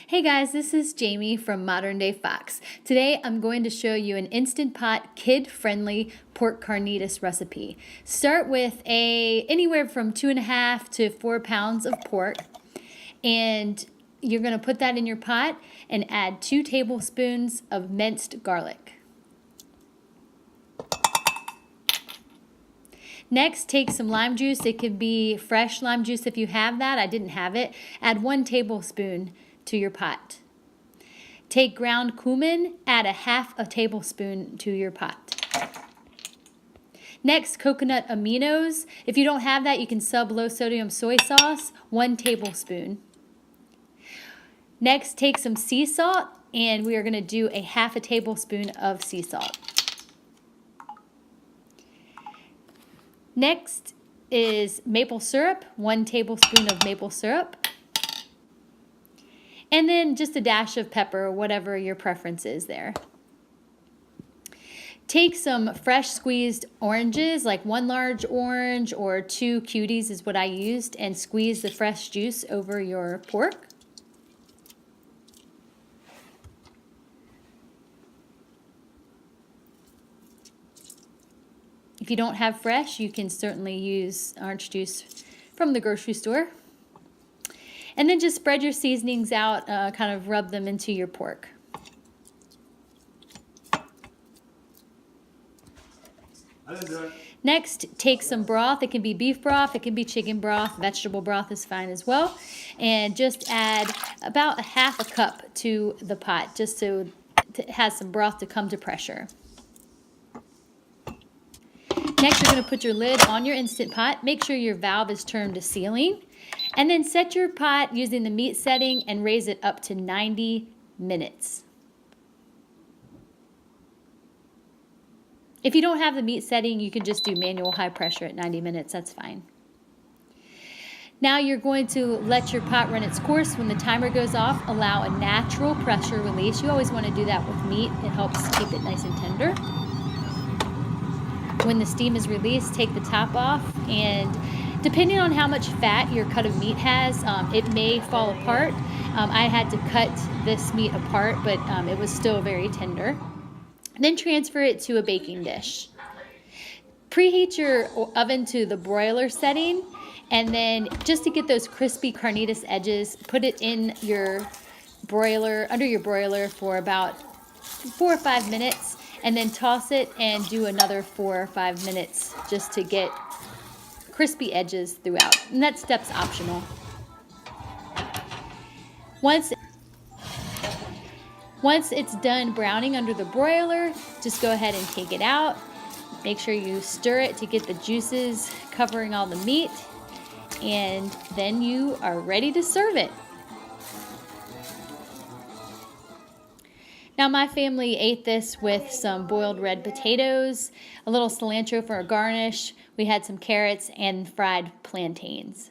Hey guys, this is Jamie from Modern Day Fox. Today I'm going to show you an Instant Pot kid-friendly pork carnitas recipe. Start with anywhere from 2.5 to 4 pounds of pork, and you're going to put that in your pot and add 2 tablespoons of minced garlic. Next, take some lime juice. It could be fresh lime juice if you have that. I didn't have it. Add 1 tablespoon to your pot. Take ground cumin, add 1/2 tablespoon to your pot. Next, coconut aminos. If you don't have that, you can sub low sodium soy sauce, 1 tablespoon. Next, take some sea salt, and we are going to do 1/2 tablespoon of sea salt. Next is maple syrup, 1 tablespoon of maple syrup. And then just a dash of pepper, whatever your preference is there. Take some fresh squeezed oranges, like 1 large orange or 2 cuties is what I used, and squeeze the fresh juice over your pork. If you don't have fresh, you can certainly use orange juice from the grocery store. And then just spread your seasonings out, kind of rub them into your pork. Next, take some broth. It can be beef broth, it can be chicken broth, vegetable broth is fine as well. And just add about 1/2 cup to the pot, just so it has some broth to come to pressure. Next, you're going to put your lid on your Instant Pot. Make sure your valve is turned to sealing. And then set your pot using the meat setting and raise it up to 90 minutes. If you don't have the meat setting, you can just do manual high pressure at 90 minutes. That's fine. Now you're going to let your pot run its course. When the timer goes off, allow a natural pressure release. You always want to do that with meat. It helps keep it nice and tender. When the steam is released, take the top off, and depending on how much fat your cut of meat has, it may fall apart. I had to cut this meat apart, but it was still very tender. Then transfer it to a baking dish. Preheat your oven to the broiler setting, and then just to get those crispy carnitas edges, put it in your broiler, under your broiler for about 4 or 5 minutes, and then toss it and do another 4 or 5 minutes just to get crispy edges throughout. And that step's optional. Once it's done browning under the broiler, just go ahead and take it out. Make sure you stir it to get the juices covering all the meat, and then you are ready to serve it. Now my family ate this with some boiled red potatoes, a little cilantro for a garnish. We had some carrots and fried plantains.